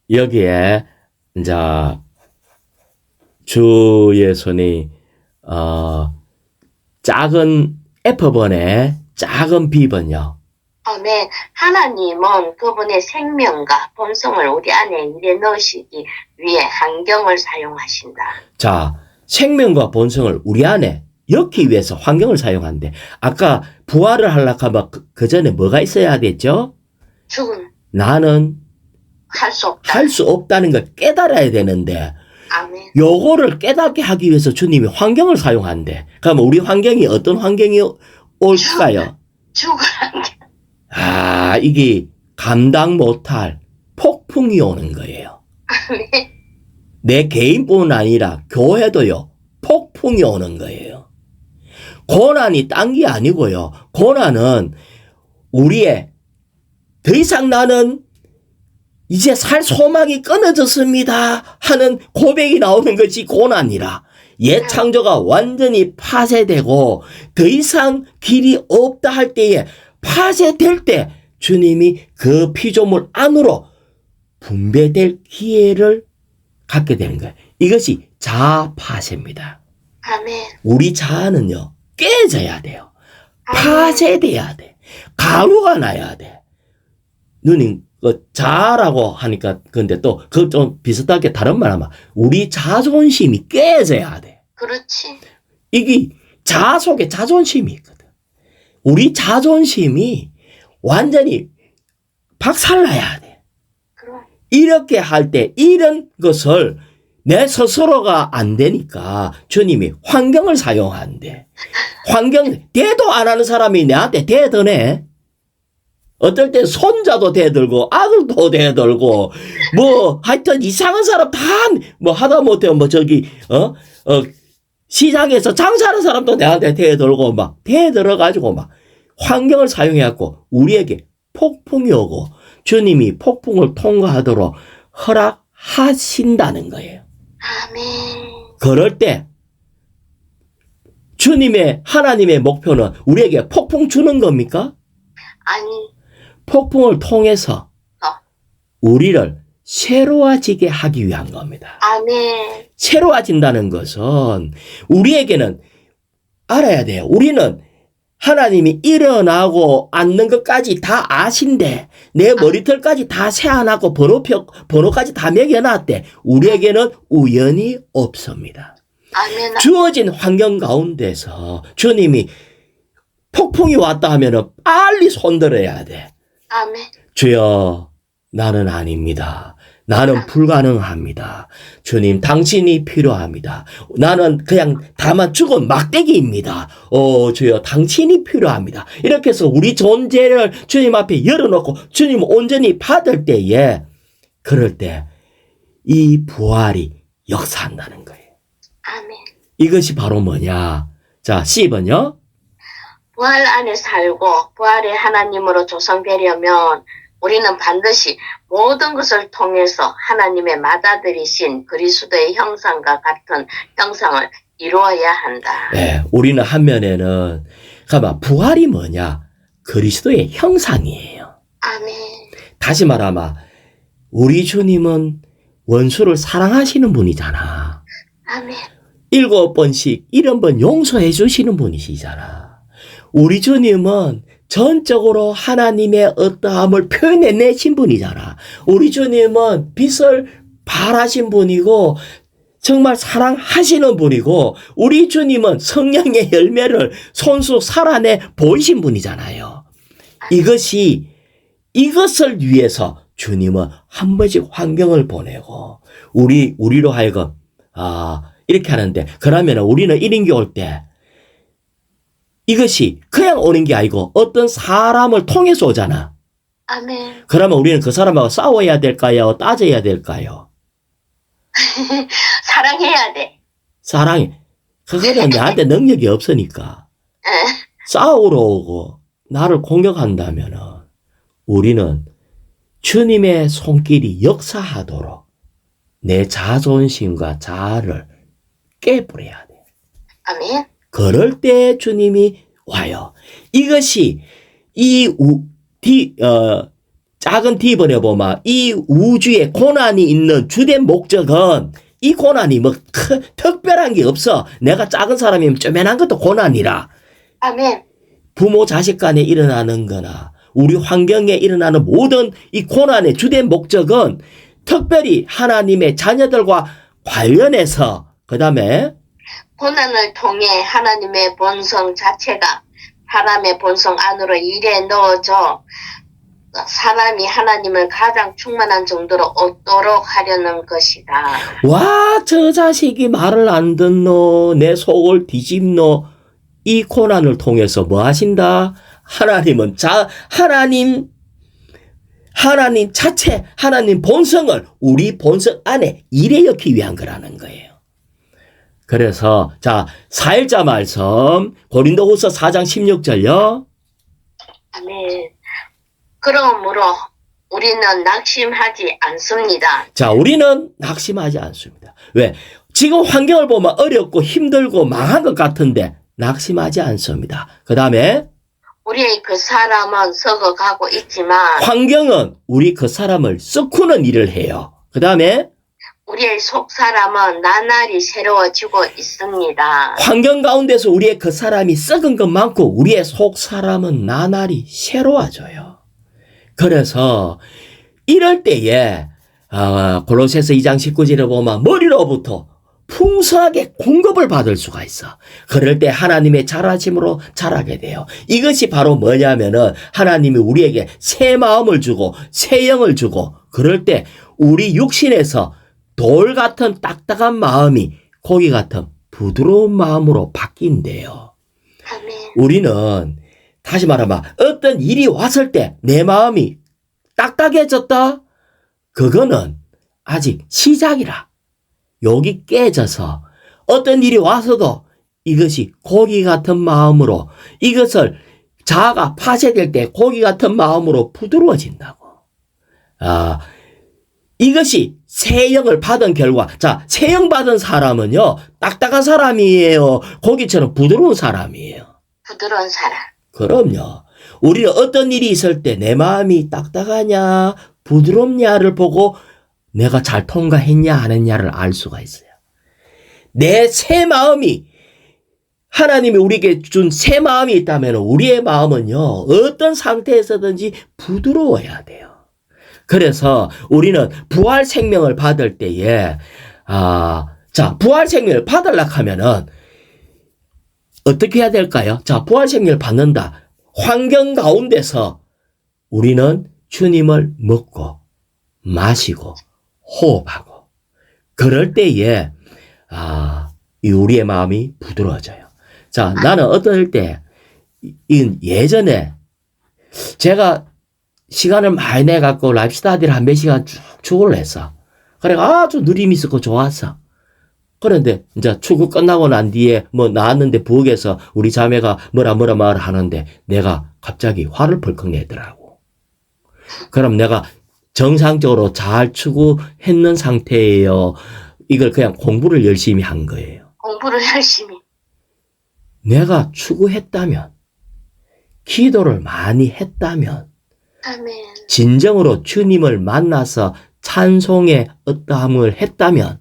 여기에 이제 주 예수님이 작은 F번에 작은 B번요. 아멘. 하나님은 그분의 생명과 본성을 우리 안에 일에 넣으시기 위해 환경을 사용하신다. 자, 생명과 본성을 우리 안에 넣기 위해서 환경을 사용한대. 아까 부활을 하려고 하면 그 전에 뭐가 있어야 됐죠? 죽음. 나는 할 수 없다. 할 수 없다는 걸 깨달아야 되는데 아멘. 요거를 깨닫게 하기 위해서 주님이 환경을 사용한대. 그럼 우리 환경이 어떤 환경이 올까요? 죽음. 이게 감당 못할 폭풍이 오는 거예요. 아멘. 내 개인뿐 아니라 교회도요, 폭풍이 오는 거예요. 고난이 딴 게 아니고요. 고난은 우리의 더 이상 나는 이제 살 소망이 끊어졌습니다 하는 고백이 나오는 것이 고난이라. 옛 창조가 완전히 파쇄되고 더 이상 길이 없다 할 때에 파쇄될 때 주님이 그 피조물 안으로 분배될 기회를 갖게 되는 거예요. 이것이 자아 파쇄입니다. 아멘. 우리 자아는요, 깨져야 돼요. 파쇄돼야 돼. 가루가 나야 돼. 누님, 자아라고 하니까, 근데 또, 그 좀 비슷하게 다른 말 하면, 우리 자존심이 깨져야 돼. 그렇지. 이게 자아 속에 자존심이 있거든. 우리 자존심이 완전히 박살나야 돼. 그럼. 이렇게 할 때 이런 것을 내 스스로가 안 되니까 주님이 환경을 사용한대. 대도 안 하는 사람이 내한테 대드네. 어떨 때 손자도 대들고 아들도 대들고 뭐 하여튼 이상한 사람 다 뭐 하다못해 뭐 저기 시장에서 장사하는 사람도 내한테 대들고 막 대들어가지고 막 환경을 사용해갖고 우리에게 폭풍이 오고 주님이 폭풍을 통과하도록 허락하신다는 거예요. 아멘. 그럴 때 하나님의 목표는 우리에게 폭풍 주는 겁니까? 아니. 폭풍을 통해서 우리를 새로워지게 하기 위한 겁니다. 아멘. 새로워진다는 것은 우리에게는 알아야 돼요. 우리는 하나님이 일어나고 앉는 것까지 다 아신데 내 머리털까지 다 세안하고 번호까지 다 매겨놨대. 우리에게는 우연이 없습니다. 아멘. 주어진 환경 가운데서 주님이 폭풍이 왔다 하면은 빨리 손들어야 돼. 아멘. 주여, 나는 아닙니다. 나는 불가능합니다. 주님, 당신이 필요합니다. 나는 그냥 다만 죽은 막대기입니다. 주여, 당신이 필요합니다. 이렇게 해서 우리 존재를 주님 앞에 열어놓고 주님 온전히 받을 때에, 그럴 때 이 부활이 역사한다는 거예요. 아멘. 이것이 바로 뭐냐? 자, C번요. 부활 안에 살고 부활의 하나님으로 조성되려면 우리는 반드시 모든 것을 통해서 하나님의 맏아들이신 그리스도의 형상과 같은 형상을 이루어야 한다. 네, 우리는 한면에는 부활이 뭐냐? 그리스도의 형상이에요. 아멘. 다시 말하면 우리 주님은 원수를 사랑하시는 분이잖아. 아멘. 7번씩 70번 용서해 주시는 분이시잖아. 우리 주님은 전적으로 하나님의 어떠함을 표현해내신 분이잖아. 우리 주님은 빛을 발하신 분이고 정말 사랑하시는 분이고 우리 주님은 성령의 열매를 손수 살아내 보이신 분이잖아요. 이것을 위해서 주님은 한 번씩 환경을 보내고 우리로 하여금 이렇게 하는데 그러면 우리는 1인교 올 때 이것이 그냥 오는 게 아니고 어떤 사람을 통해서 오잖아. 아멘. 그러면 우리는 그 사람하고 싸워야 될까요? 따져야 될까요? 사랑해야 돼. 사랑해. 그거는 나한테 능력이 없으니까. 싸우러 오고 나를 공격한다면 우리는 주님의 손길이 역사하도록 내 자존심과 자아를 깨부려야 돼. 아멘. 그럴 때 주님이 와요. 이것이 작은 T번에 보면 이 우주에 고난이 있는 주된 목적은 이 고난이 뭐 특별한 게 없어. 내가 작은 사람이면 쪼맨한 것도 고난이라. 아멘. 부모 자식 간에 일어나는 거나 우리 환경에 일어나는 모든 이 고난의 주된 목적은 특별히 하나님의 자녀들과 관련해서 그 다음에 고난을 통해 하나님의 본성 자체가 사람의 본성 안으로 일에 넣어져 사람이 하나님을 가장 충만한 정도로 얻도록 하려는 것이다. 와, 저 자식이 말을 안 듣노, 내 속을 뒤집노. 이 고난을 통해서 뭐 하신다? 하나님은 하나님 자체, 하나님 본성을 우리 본성 안에 일에 넣기 위한 거라는 거예요. 그래서 4일자 말씀 고린도후서 4장 16절요. 아멘. 그러므로 우리는 낙심하지 않습니다. 우리는 낙심하지 않습니다. 왜? 지금 환경을 보면 어렵고 힘들고 망한 것 같은데 낙심하지 않습니다. 그 다음에 우리의 그 사람은 썩어가고 있지만 환경은 우리 그 사람을 썩구는 일을 해요. 그 다음에 우리의 속 사람은 나날이 새로워지고 있습니다. 환경 가운데서 우리의 그 사람이 썩은 것만큼 우리의 속 사람은 나날이 새로워져요. 그래서 이럴 때에 골로새서 2장 19절에 보면 머리로부터 풍성하게 공급을 받을 수가 있어. 그럴 때 하나님의 자라심으로 자라게 돼요. 이것이 바로 뭐냐면은 하나님이 우리에게 새 마음을 주고 새 영을 주고 그럴 때 우리 육신에서 돌 같은 딱딱한 마음이 고기 같은 부드러운 마음으로 바뀐대요. 아멘. 우리는 다시 말하면 어떤 일이 왔을 때 내 마음이 딱딱해졌다? 그거는 아직 시작이라. 여기 깨져서 어떤 일이 와서도 이것이 고기 같은 마음으로 이것을 자아가 파쇄될 때 고기 같은 마음으로 부드러워진다고. 이것이 새 영을 받은 결과, 새 영 받은 사람은요, 딱딱한 사람이에요. 고기처럼 부드러운 사람이에요. 부드러운 사람. 그럼요. 우리는 어떤 일이 있을 때 내 마음이 딱딱하냐, 부드럽냐를 보고 내가 잘 통과했냐, 안 했냐를 알 수가 있어요. 내 새 마음이, 하나님이 우리에게 준 새 마음이 있다면 우리의 마음은요, 어떤 상태에서든지 부드러워야 돼요. 그래서 우리는 부활 생명을 받을 때에, 부활 생명을 받으려고 하면은, 어떻게 해야 될까요? 부활 생명을 받는다. 환경 가운데서 우리는 주님을 먹고, 마시고, 호흡하고, 그럴 때에, 우리의 마음이 부드러워져요. 나는 어떨 때, 예전에, 제가 시간을 많이 내갖고 라이프 스타디를 한 몇 시간 쭉 축구를 했어. 그래, 아주 누림이 있었고 좋았어. 그런데, 이제 축구 끝나고 난 뒤에 나왔는데 부엌에서 우리 자매가 뭐라 하는데 내가 갑자기 화를 벌컥 내더라고. 그럼 내가 정상적으로 잘 추구했는 상태예요. 이걸 그냥 공부를 열심히 한 거예요. 공부를 열심히. 내가 추구했다면, 기도를 많이 했다면, 아멘. 진정으로 주님을 만나서 찬송의 어떠함을 했다면,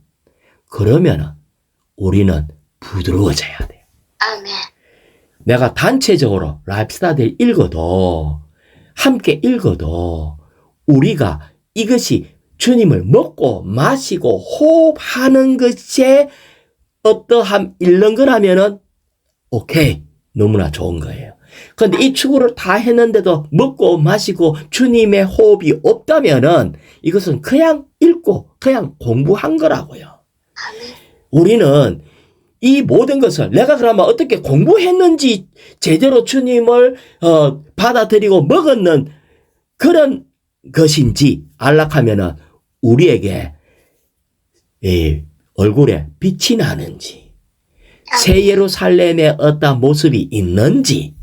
그러면 우리는 부드러워져야 돼. 아멘. 내가 단체적으로 라이프스타일 읽어도, 함께 읽어도, 우리가 이것이 주님을 먹고 마시고 호흡하는 것에 어떠함 읽는 거라면은, 오케이. 너무나 좋은 거예요. 그런데 이 추구를 다 했는데도 먹고 마시고 주님의 호흡이 없다면은 이것은 그냥 읽고 그냥 공부한 거라고요. 아멘. 우리는 이 모든 것을 내가 그러면 어떻게 공부했는지 제대로 주님을 받아들이고 먹었는 그런 것인지 안락하면은 우리에게 얼굴에 빛이 나는지 새 예루살렘의 어떤 모습이 있는지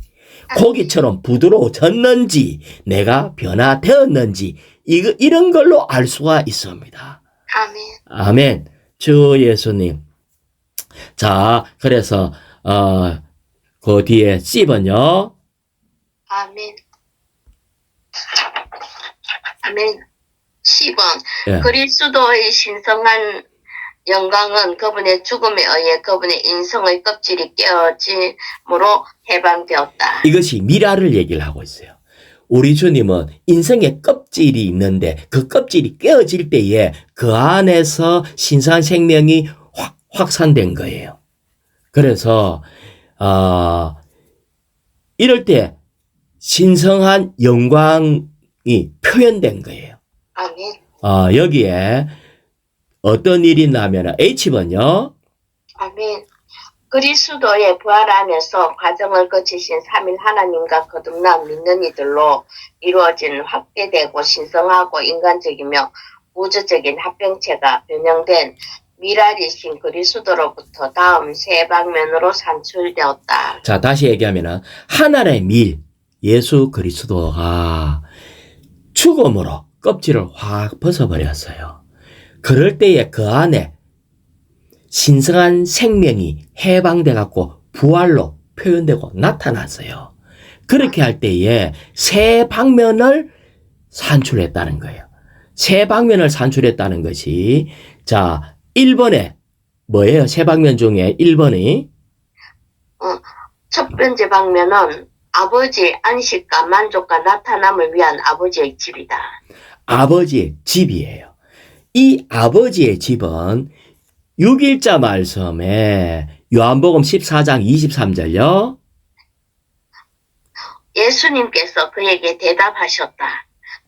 고기처럼 부드러워졌는지 내가 변화되었는지 이런 걸로 알 수가 있습니다. 아멘. 아멘. 주 예수님. 자, 그래서 그 뒤에 C번요. 아멘. 아멘. 10번. 예. 그리스도의 신성한 영광은 그분의 죽음에 의해 그분의 인성의 껍질이 깨어짐으로 해방되었다. 이것이 미라를 얘기를 하고 있어요. 우리 주님은 인생의 껍질이 있는데 그 껍질이 깨어질 때에 그 안에서 신성한 생명이 확산된 거예요. 그래서 이럴 때 신성한 영광이 표현된 거예요. 아멘. 여기에 어떤 일이 있냐면 H번요. 아멘. 그리스도의 부활 안에서 과정을 거치신 삼일 하나님과 거듭난 믿는 이들로 이루어진 확대되고 신성하고 인간적이며 우주적인 합병체가 변형된 미랄이신 그리스도로부터 다음 세 방면으로 산출되었다. 자, 다시 얘기하면은 하나의 밀 예수 그리스도가 죽음으로 껍질을 확 벗어버렸어요. 그럴 때에 그 안에 신성한 생명이 해방돼 갖고 부활로 표현되고 나타났어요. 그렇게 할 때에 세 방면을 산출했다는 거예요. 세 방면을 산출했다는 것이 자 1번에 뭐예요? 세 방면 중에 1번이 첫 번째 방면은 아버지의 안식과 만족과 나타남을 위한 아버지의 집이다. 아버지의 집이에요. 이 아버지의 집은 6일자 말씀에 요한복음 14장 23절요. 예수님께서 그에게 대답하셨다.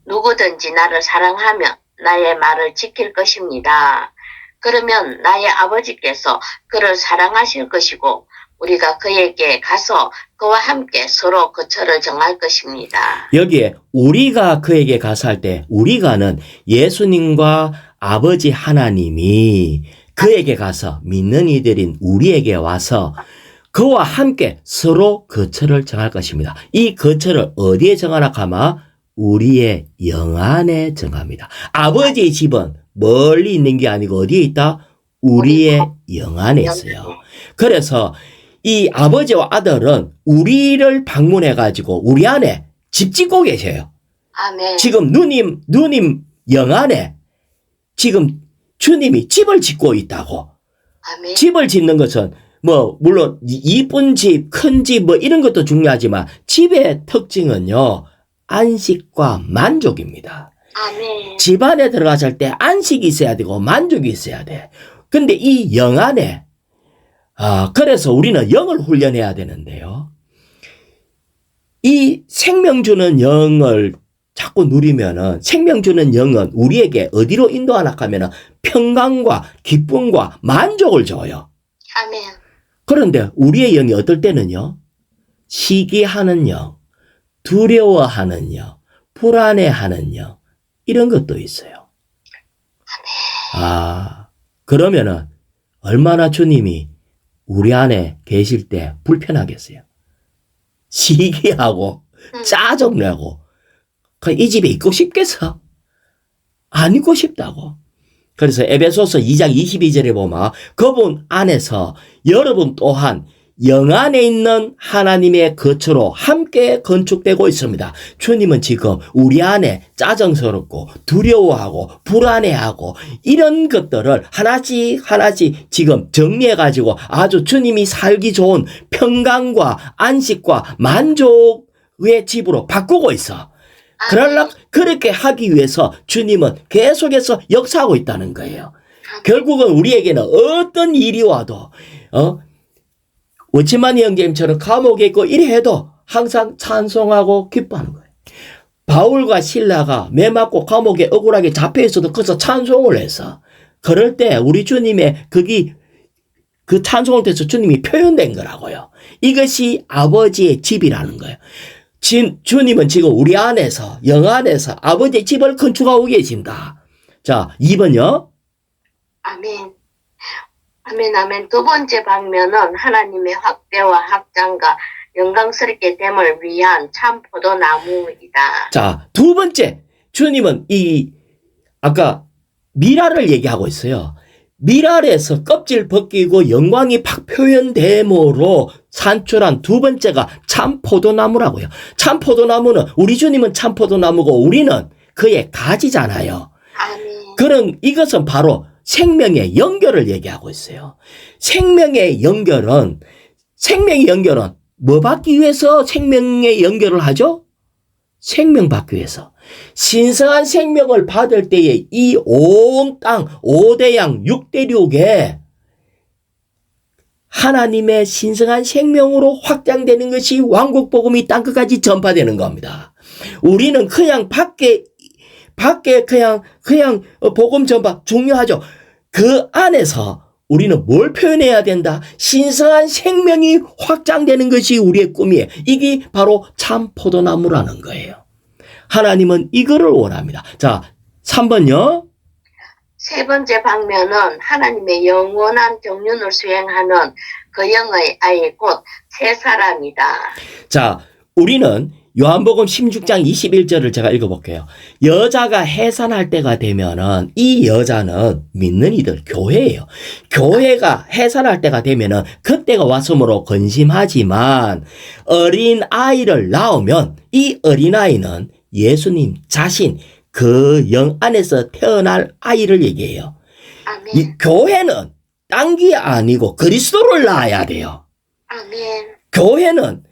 누구든지 나를 사랑하면 나의 말을 지킬 것입니다. 그러면 나의 아버지께서 그를 사랑하실 것이고 우리가 그에게 가서 그와 함께 서로 거처를 정할 것입니다. 여기에 우리가 그에게 가서 할 때 우리가는 예수님과 아버지 하나님이 그에게 가서 믿는 이들인 우리에게 와서 그와 함께 서로 거처를 정할 것입니다. 이 거처를 어디에 정하나 하면 우리의 영 안에 정합니다. 아버지의 집은 멀리 있는 게 아니고 어디에 있다? 우리의 영 안에 있어요. 그래서 이 아버지와 아들은 우리를 방문해 가지고 우리 안에 집 짓고 계셔요. 아멘. 지금 누님 영 안에 지금 주님이 집을 짓고 있다고. 아멘. 집을 짓는 것은 뭐 물론 이쁜 집, 큰 집 뭐 이런 것도 중요하지만 집의 특징은요. 안식과 만족입니다. 아멘. 집 안에 들어갔을 때 안식이 있어야 되고 만족이 있어야 돼. 근데 이 영 안에 그래서 우리는 영을 훈련해야 되는데요. 이 생명 주는 영을 자꾸 누리면은 생명 주는 영은 우리에게 어디로 인도하나 하면은 평강과 기쁨과 만족을 줘요. 아멘. 그런데 우리의 영이 어떨 때는요. 시기하는 영, 두려워하는 영, 불안해하는 영 이런 것도 있어요. 그러면은 얼마나 주님이 우리 안에 계실 때 불편하겠어요. 시기하고 짜증내고 이 집에 있고 싶겠어? 안 있고 싶다고. 그래서 에베소서 2장 22절에 보면 그분 안에서 여러분 또한 영안에 있는 하나님의 거처로 함께 건축되고 있습니다. 주님은 지금 우리 안에 짜증스럽고 두려워하고 불안해하고 이런 것들을 하나씩 하나씩 지금 정리해가지고 아주 주님이 살기 좋은 평강과 안식과 만족의 집으로 바꾸고 있어. 그렇게 하기 위해서 주님은 계속해서 역사하고 있다는 거예요. 결국은 우리에게는 어떤 일이 와도 워치마니 형제님처럼 감옥에 있고 이래 해도 항상 찬송하고 기뻐하는 거예요. 바울과 실라가 매 맞고 감옥에 억울하게 잡혀 있어도 거기서 찬송을 했어. 그럴 때 우리 주님의 그 찬송을 통해서 주님이 표현된 거라고요. 이것이 아버지의 집이라는 거예요. 주님은 지금 우리 안에서 영 안에서 아버지의 집을 건축하고 계십니다. 자, 2번요. 아멘. 아멘, 아멘. 두 번째 방면은 하나님의 확대와 확장과 영광스럽게 됨을 위한 참 포도나무이다. 자, 두 번째. 주님은 아까 미랄을 얘기하고 있어요. 미랄에서 껍질 벗기고 영광이 팍 표현됨으로 산출한 두 번째가 참 포도나무라고요. 참 포도나무는 우리 주님은 참 포도나무고 우리는 그의 가지잖아요. 아멘. 그런 이것은 바로 생명의 연결을 얘기하고 있어요. 생명의 연결은 뭐 받기 위해서 생명의 연결을 하죠? 생명 받기 위해서. 신성한 생명을 받을 때에 이 온 땅, 5대양, 6대륙에 하나님의 신성한 생명으로 확장되는 것이 왕국복음이 땅끝까지 전파되는 겁니다. 우리는 그냥 밖에 그냥 복음 전파 중요하죠. 그 안에서 우리는 뭘 표현해야 된다? 신성한 생명이 확장되는 것이 우리의 꿈이에요. 이게 바로 참 포도나무라는 거예요. 하나님은 이거를 원합니다. 자, 3번요. 세 번째 방면은 하나님의 영원한 경륜을 수행하는 그 영의 아이 곧 새 사람이다. 자, 우리는 요한복음 16장 21절을 제가 읽어볼게요. 여자가 해산할 때가 되면은 이 여자는 믿는 이들 교회예요. 교회가 해산할 때가 되면은 그때가 왔으므로 근심하지만 어린 아이를 낳으면 이 어린 아이는 예수님 자신 그 영 안에서 태어날 아이를 얘기해요. 아멘. 이 교회는 딴 게 아니고 그리스도를 낳아야 돼요. 아멘. 교회는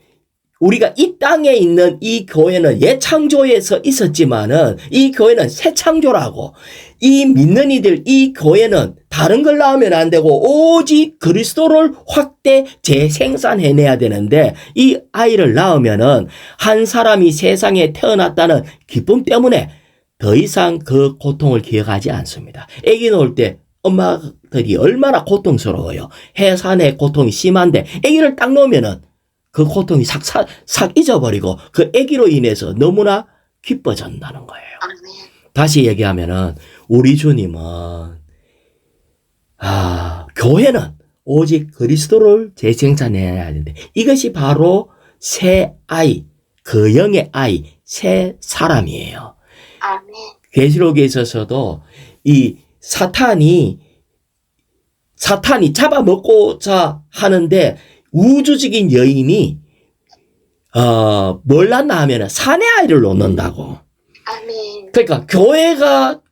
우리가 이 땅에 있는 이 교회는 옛 창조에서 있었지만은 이 교회는 새 창조라고. 이 믿는 이들 이 교회는 다른 걸 낳으면 안 되고 오직 그리스도를 확대 재생산해내야 되는데 이 아이를 낳으면은 한 사람이 세상에 태어났다는 기쁨 때문에 더 이상 그 고통을 기억하지 않습니다. 아기 낳을 때 엄마들이 얼마나 고통스러워요. 해산의 고통이 심한데 아기를 딱 놓으면은 그 고통이 싹 잊어버리고 그 아기로 인해서 너무나 기뻐진다는 거예요. 아멘. 다시 얘기하면은 우리 주님은 교회는 오직 그리스도를 재생산해야 하는데 이것이 바로 새 아이, 그 영의 아이, 새 사람이에요. 아멘. 계시록에 있어서도 이 사탄이 잡아먹고자 하는데 우주적인 여인이 뭘 낳나 하면은 사내 아이를 놓는다고. 아멘. 그러니까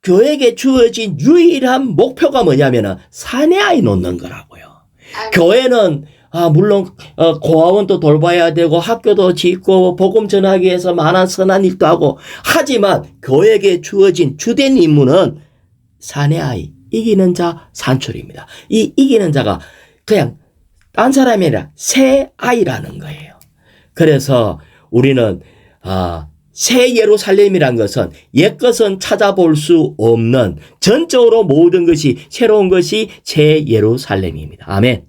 교회에게 주어진 유일한 목표가 뭐냐면은 사내 아이 놓는 거라고요. 아멘. 교회는 물론 고아원도 돌봐야 되고 학교도 짓고 복음 전하기 위해서 많은 선한 일도 하고 하지만 교회에게 주어진 주된 임무는 사내 아이, 이기는 자 산출입니다. 이 이기는 자가 그냥 딴 사람이 아니라 새 아이라는 거예요. 그래서 우리는 새 예루살렘이란 것은 옛것은 찾아볼 수 없는 전적으로 모든 것이 새로운 것이 새 예루살렘입니다. 아멘.